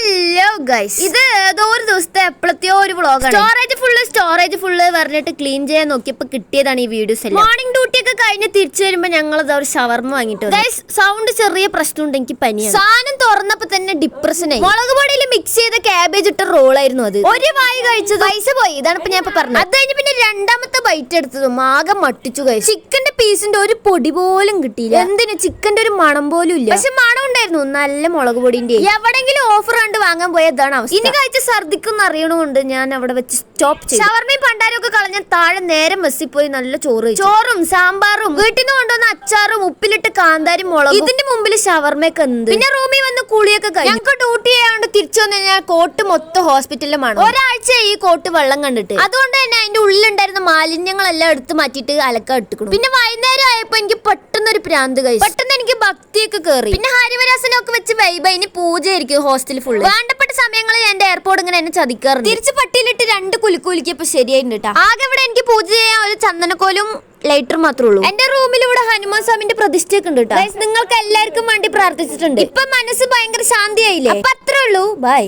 Hello guys, ഇത് ഏതോ ഒരു ദിവസത്തെ എപ്പോഴത്തെയോ ഒരു വ്ളോഗാണ്. സ്റ്റോറേജ് ഫുള്ള് പറഞ്ഞിട്ട് ക്ലീൻ ചെയ്യാൻ നോക്കിയപ്പോ കിട്ടിയതാണ് ഈ വീഡിയോസ് എല്ലാം. മോർണിംഗ് ഡ്യൂട്ടി ഒക്കെ കഴിഞ്ഞ് തിരിച്ചു വരുമ്പോ ഞങ്ങൾ ഒരു ഷവർമ വാങ്ങിട്ട് ഗൈസ്. സൗണ്ട് ചെറിയ പ്രശ്നമുണ്ട്, എനിക്ക് പനിയാണ്. സാധനം തുറന്നപ്പോ തന്നെ ഡിപ്രഷനായി. മുളക് പൊടിയിൽ മിക്സ് ചെയ്ത ക്യാബേജ് ഇട്ട റോളായിരുന്നു അത്. ഒരു വായി കഴിച്ചത് പൈസ പോയി. ഇതാണ് ഇപ്പൊ ഞാൻ ഇപ്പൊ പറഞ്ഞത്. അത് കഴിഞ്ഞ് പിന്നെ രണ്ടാമത്തെ ബൈറ്റ് എടുത്തതും ആകെ മട്ടിച്ചു ഗൈസ്. ചിക്കന്റെ പീസിന്റെ ഒരു പൊടി പോലും കിട്ടിയില്ല. എന്തിനു ചിക്കന്റെ ഒരു മണം പോലും ഇല്ല. പക്ഷെ മണം ഉണ്ടായിരുന്നു നല്ല മുളക് പൊടിന്റെ. എവിടെങ്കിലും ഓഫർ കണ്ട് വാങ്ങാൻ പോയതാണ് അവസ്ഥ. ഇനി കഴിച്ച ഛർദിക്കും അറിയണമുണ്ട്. ഞാൻ അവിടെ വെച്ച് സ്റ്റോപ്പ് ചെയ്തു. ഷവർമയും പണ്ടാരും ഒക്കെ കളഞ്ഞ താഴെ നേരെ മെസ്സിൽ പോയി നല്ല ചോറും സാമ്പാറും വീട്ടിൽ നിന്ന് കൊണ്ടുവന്ന അച്ചാറും ഉപ്പിലിട്ട് കാന്താരും മുളകും. ഇതിന്റെ മുമ്പിൽ ഷവർമയൊക്കെ എന്ത്. പിന്നെ റൂമിൽ വന്ന് കുളിയൊക്കെ കഴിഞ്ഞു. ഞങ്ങൾക്ക് ഡ്യൂട്ടി ചെയ്യാണ്ട് തിരിച്ചു വന്നു കഴിഞ്ഞാൽ കോട്ട് മൊത്തം ഹോസ്പിറ്റലിലുമാണ്. ഒരാഴ്ച ഈ കോട്ട് വെള്ളം കണ്ടിട്ട്. അതുകൊണ്ട് തന്നെ അതിന്റെ ഉള്ളിലുണ്ടായിരുന്ന മാലിന്യങ്ങളെല്ലാം എടുത്ത് മാറ്റിയിട്ട് അലക്ക ഇട്ടിക്കണം. പിന്നെ വൈകുന്നേരം ആയപ്പോ എനിക്ക് പെട്ടെന്നൊരു പ്രാന്ത് കഴിച്ചു. പെട്ടെന്ന് എനിക്ക് ഭക്തിയൊക്കെ കയറി. പിന്നെ ഹരിവരാസനൊക്കെ വെച്ച് വൈബ. ഇനി പൂജയായിരിക്കും ഹോസ്റ്റൽ ഫുള്ള്. വേണ്ടപ്പെട്ട സമയങ്ങളിൽ എന്റെ എയർപോർട്ട് ഇങ്ങനെ എന്നെ ചതിക്കാറുണ്ട്. തിരിച്ച് പട്ടിയിലിട്ട് 2 കുലുക്കിയപ്പോ ശരിയായിട്ടുണ്ട് കേട്ടോ. ആകെ ഇവിടെ എനിക്ക് പൂജ ചെയ്യാൻ ഒരു ചന്ദനക്കോലും ലൈറ്റർ മാത്രമേ ഉള്ളൂ. എന്റെ റൂമിൽ ഇവിടെ ഹനുമാൻ സ്വാമിന്റെ പ്രതിഷ്ഠയൊക്കെ ഉണ്ട് കേട്ടോ. നിങ്ങൾക്ക് എല്ലാവർക്കും വേണ്ടി പ്രാർത്ഥിച്ചിട്ടുണ്ട്. ഇപ്പൊ മനസ്സ് ഭയങ്കര ശാന്തിയായില്ലേ. അപ്പൊ അത്രേ ഉള്ളൂ. ബൈ.